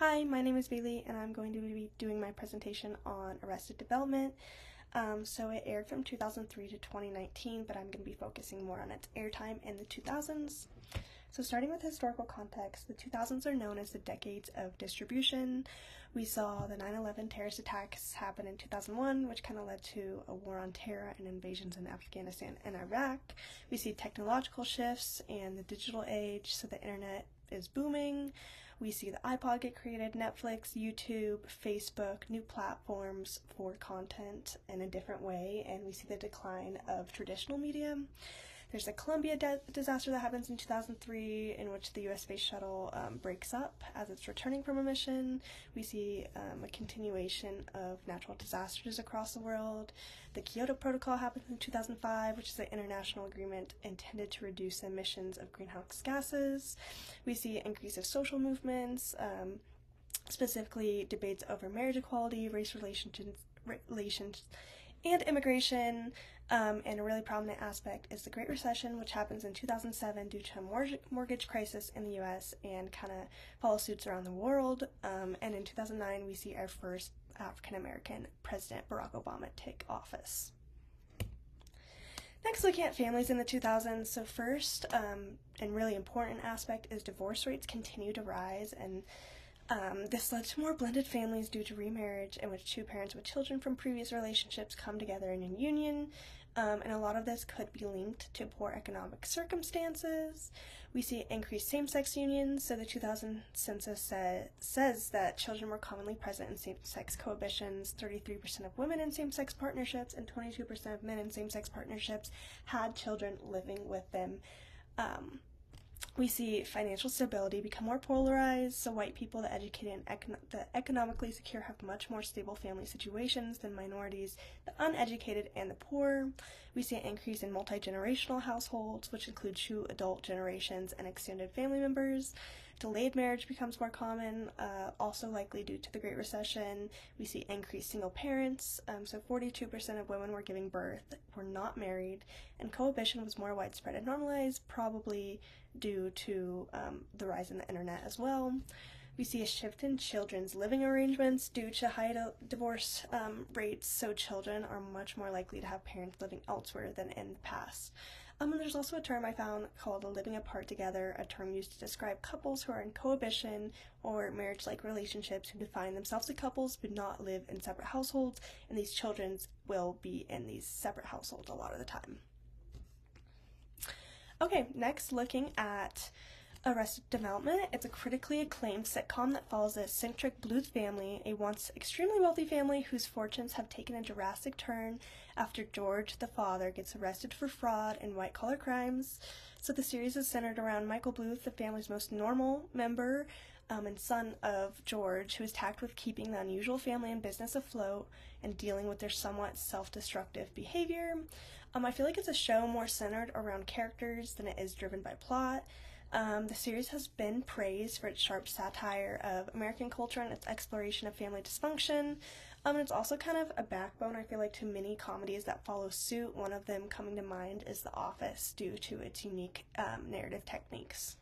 Hi, my name is Bailee, and I'm going to be doing my presentation on Arrested Development. So it aired from 2003 to 2019, but I'm going to be focusing more on its airtime in the 2000s. So starting with historical context, the 2000s are known as the decades of distribution. We saw the 9/11 terrorist attacks happen in 2001, which kind of led to a war on terror and invasions in Afghanistan and Iraq. We see technological shifts and the digital age, so the internet is booming. We see the iPod get created, Netflix, YouTube, Facebook, new platforms for content in a different way, and we see the decline of traditional media. There's the Columbia disaster that happens in 2003, in which the U.S. Space Shuttle breaks up as it's returning from a mission. We see a continuation of natural disasters across the world. The Kyoto Protocol happens in 2005, which is an international agreement intended to reduce emissions of greenhouse gases. We see an increase of social movements, specifically debates over marriage equality, race relations, and immigration. And a really prominent aspect is the Great Recession, which happens in 2007 due to a mortgage crisis in the U.S. and kind of follows suits around the world. And in 2009, we see our first African-American president, Barack Obama, take office. Next, looking at families in the 2000s. So first, and really important aspect is divorce rates continue to rise, and this led to more blended families due to remarriage, in which two parents with children from previous relationships come together in a union, and a lot of this could be linked to poor economic circumstances. We see increased same-sex unions, so the 2000 census says that children were commonly present in same-sex cohabitions. 33% of women in same-sex partnerships and 22% of men in same-sex partnerships had children living with them. We see financial stability become more polarized, so white people, the educated and the economically secure, have much more stable family situations than minorities, the uneducated, and the poor. We see an increase in multi-generational households, which include two adult generations and extended family members. Delayed marriage becomes more common, also likely due to the Great Recession. We see increased single parents, so 42% of women were giving birth were not married, and cohabitation was more widespread and normalized, probably due to the rise in the internet as well. We see a shift in children's living arrangements due to high divorce rates, so children are much more likely to have parents living elsewhere than in the past. And there's also a term I found called living apart together, a term used to describe couples who are in cohabitation or marriage-like relationships who define themselves as couples but not live in separate households, and these children will be in these separate households a lot of the time. Okay, next, looking at Arrested Development. It's a critically acclaimed sitcom that follows the eccentric Bluth family, a once extremely wealthy family whose fortunes have taken a drastic turn after George, the father, gets arrested for fraud and white-collar crimes. So the series is centered around Michael Bluth, the family's most normal member, and son of George, who is tasked with keeping the unusual family and business afloat and dealing with their somewhat self-destructive behavior. I feel like it's a show more centered around characters than it is driven by plot. The series has been praised for its sharp satire of American culture and its exploration of family dysfunction. It's also kind of a backbone, I feel like, to many comedies that follow suit. One of them coming to mind is The Office, due to its unique narrative techniques.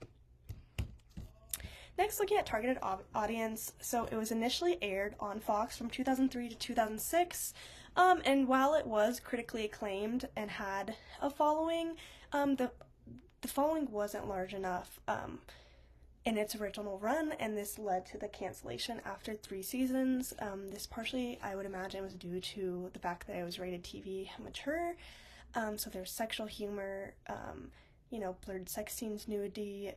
Next, looking at targeted audience. So it was initially aired on Fox from 2003 to 2006, and while it was critically acclaimed and had a following, the following wasn't large enough in its original run, and this led to the cancellation after 3 seasons. This partially, I would imagine, was due to the fact that it was rated TV mature, so there's sexual humor, blurred sex scenes, nudity,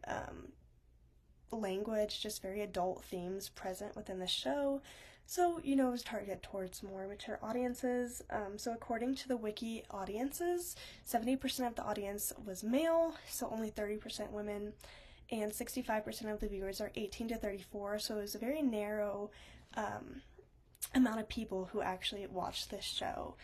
language, just very adult themes present within the show. So, it was targeted towards more mature audiences. So according to the Wiki audiences, 70% of the audience was male, so only 30% women, and 65% of the viewers are 18 to 34, so it was a very narrow amount of people who actually watched this show.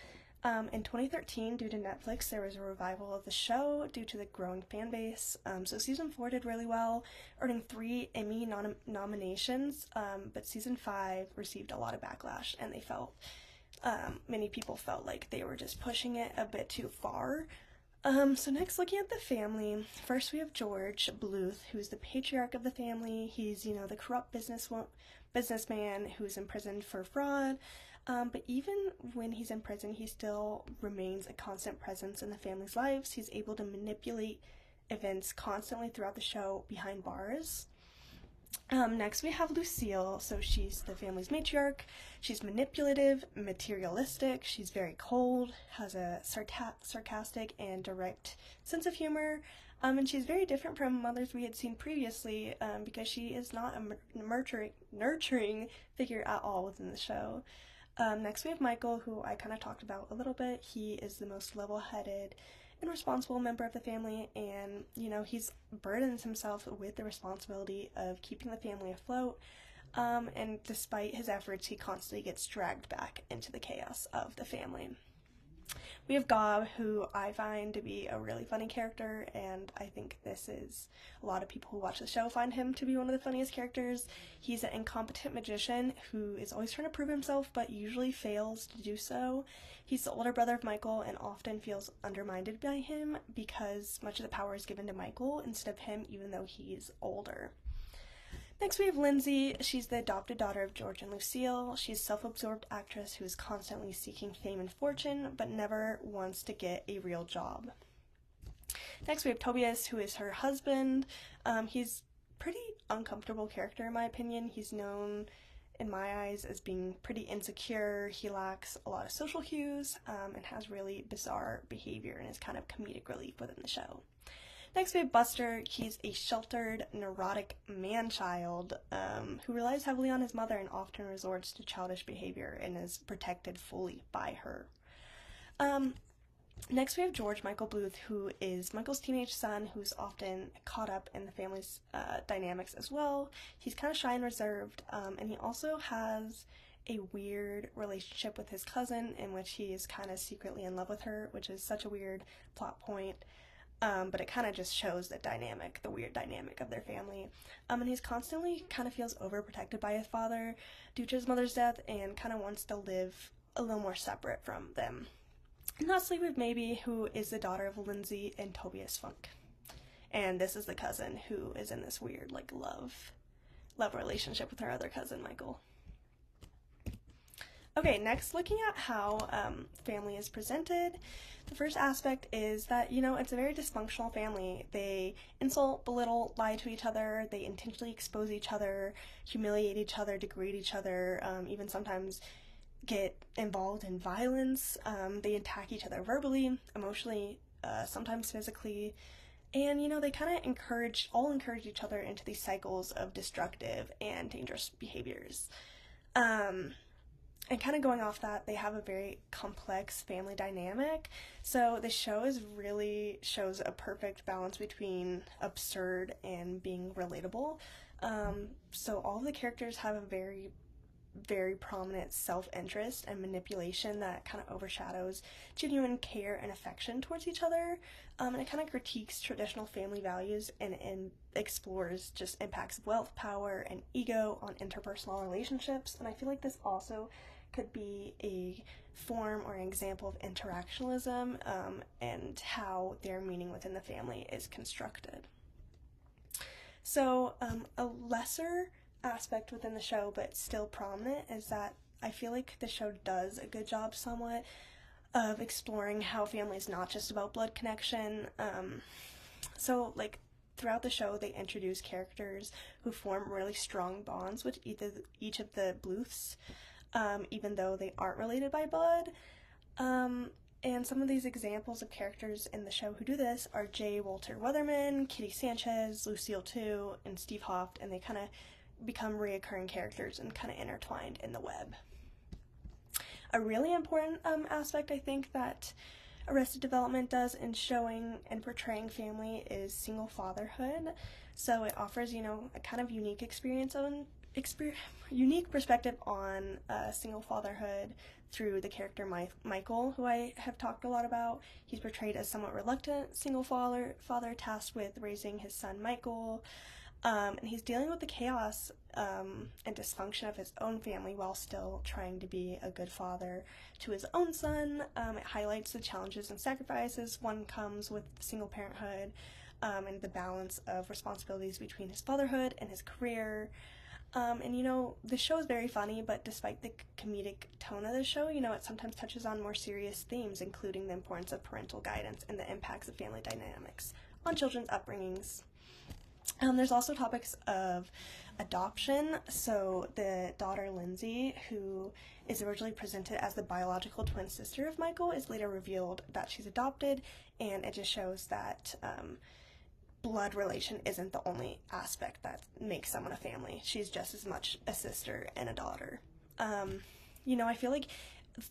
In 2013, due to Netflix, there was a revival of the show due to the growing fan base. So season 4 did really well, earning 3 Emmy nominations, but season 5 received a lot of backlash, and many people felt like they were just pushing it a bit too far. So next, looking at the family, first we have George Bluth, who's the patriarch of the family. He's, the corrupt businessman who's imprisoned for fraud. But even when he's in prison, he still remains a constant presence in the family's lives. He's able to manipulate events constantly throughout the show behind bars. Next, we have Lucille. So she's the family's matriarch. She's manipulative, materialistic. She's very cold, has a sarcastic and direct sense of humor. And she's very different from mothers we had seen previously because she is not a nurturing figure at all within the show. Next, we have Michael, who I kind of talked about a little bit. He is the most level-headed and responsible member of the family, and he's burdens himself with the responsibility of keeping the family afloat, and despite his efforts, he constantly gets dragged back into the chaos of the family. We have Gob, who I find to be a really funny character, and I think this is a lot of people who watch the show find him to be one of the funniest characters. He's an incompetent magician who is always trying to prove himself, but usually fails to do so. He's the older brother of Michael and often feels undermined by him because much of the power is given to Michael instead of him, even though he's older. Next, we have Lindsay. She's the adopted daughter of George and Lucille. She's a self-absorbed actress who is constantly seeking fame and fortune, but never wants to get a real job. Next, we have Tobias, who is her husband. He's a pretty uncomfortable character, in my opinion. He's known, in my eyes, as being pretty insecure. He lacks a lot of social cues and has really bizarre behavior and is kind of comedic relief within the show. Next, we have Buster. He's a sheltered, neurotic man-child who relies heavily on his mother and often resorts to childish behavior and is protected fully by her. Next, we have George Michael Bluth, who is Michael's teenage son, who's often caught up in the family's dynamics as well. He's kind of shy and reserved, and he also has a weird relationship with his cousin in which he is kind of secretly in love with her, which is such a weird plot point. But it kind of just shows the weird dynamic of their family. And he's constantly kind of feels overprotected by his father due to his mother's death and kind of wants to live a little more separate from them. And lastly, we have Maybe, who is the daughter of Lindsay and Tobias Funk. And this is the cousin who is in this weird, love relationship with her other cousin, Michael. Okay, next, looking at how family is presented, the first aspect is that, it's a very dysfunctional family. They insult, belittle, lie to each other, they intentionally expose each other, humiliate each other, degrade each other, even sometimes get involved in violence. They attack each other verbally, emotionally, sometimes physically, and, they kind of encourage each other into these cycles of destructive and dangerous behaviors. And kind of going off that, they have a very complex family dynamic. So the show really shows a perfect balance between absurd and being relatable. So all of the characters have a very, very prominent self-interest and manipulation that kind of overshadows genuine care and affection towards each other. And it kind of critiques traditional family values and explores just impacts of wealth, power, and ego on interpersonal relationships. And I feel like this also could be a form or an example of interactionalism and how their meaning within the family is constructed. So a lesser aspect within the show, but still prominent, is that I feel like the show does a good job somewhat of exploring how family is not just about blood connection. Throughout the show, they introduce characters who form really strong bonds with each of the Bluths, even though they aren't related by blood. And some of these examples of characters in the show who do this are J. Walter Weatherman, Kitty Sanchez, Lucille too, and Steve Hoft, and they kind of become reoccurring characters and kind of intertwined in the web. A really important aspect I think that Arrested Development does in showing and portraying family is single fatherhood. So it offers, a kind of unique unique perspective on single fatherhood through the character Michael, who I have talked a lot about. He's portrayed as somewhat reluctant single father tasked with raising his son Michael. And he's dealing with the chaos and dysfunction of his own family while still trying to be a good father to his own son. It highlights the challenges and sacrifices one comes with single parenthood, and the balance of responsibilities between his fatherhood and his career. And the show is very funny, but despite the comedic tone of the show, it sometimes touches on more serious themes, including the importance of parental guidance and the impacts of family dynamics on children's upbringings. There's also topics of adoption. So the daughter Lindsay, who is originally presented as the biological twin sister of Michael, is later revealed that she's adopted, and it just shows that blood relation isn't the only aspect that makes someone a family. She's just as much a sister and a daughter. I feel like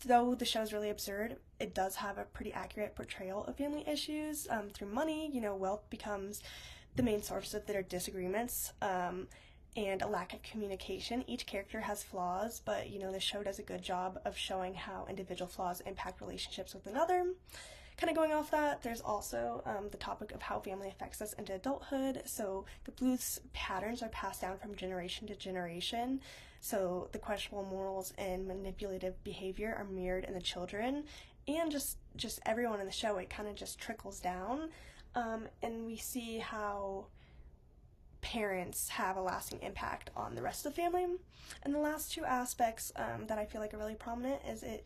though the show is really absurd, it does have a pretty accurate portrayal of family issues. Through money, wealth becomes the main source of their disagreements, and a lack of communication. Each character has flaws, but the show does a good job of showing how individual flaws impact relationships with another. Kind of going off that, there's also the topic of how family affects us into adulthood. So the blues patterns are passed down from generation to generation. So the questionable morals and manipulative behavior are mirrored in the children, and just everyone in the show. It kind of just trickles down, and we see how parents have a lasting impact on the rest of the family. And the last two aspects that I feel like are really prominent is it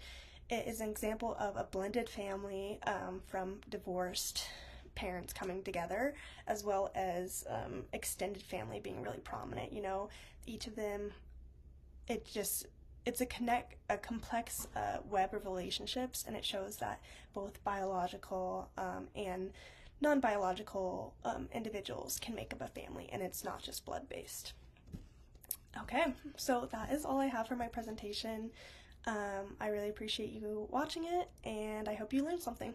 is an example of a blended family from divorced parents coming together, as well as extended family being really prominent. Each of them, it's a complex web of relationships, and it shows that both biological and non-biological individuals can make up a family, and it's not just blood-based. Okay, so that is all I have for my presentation. I really appreciate you watching it, and I hope you learned something.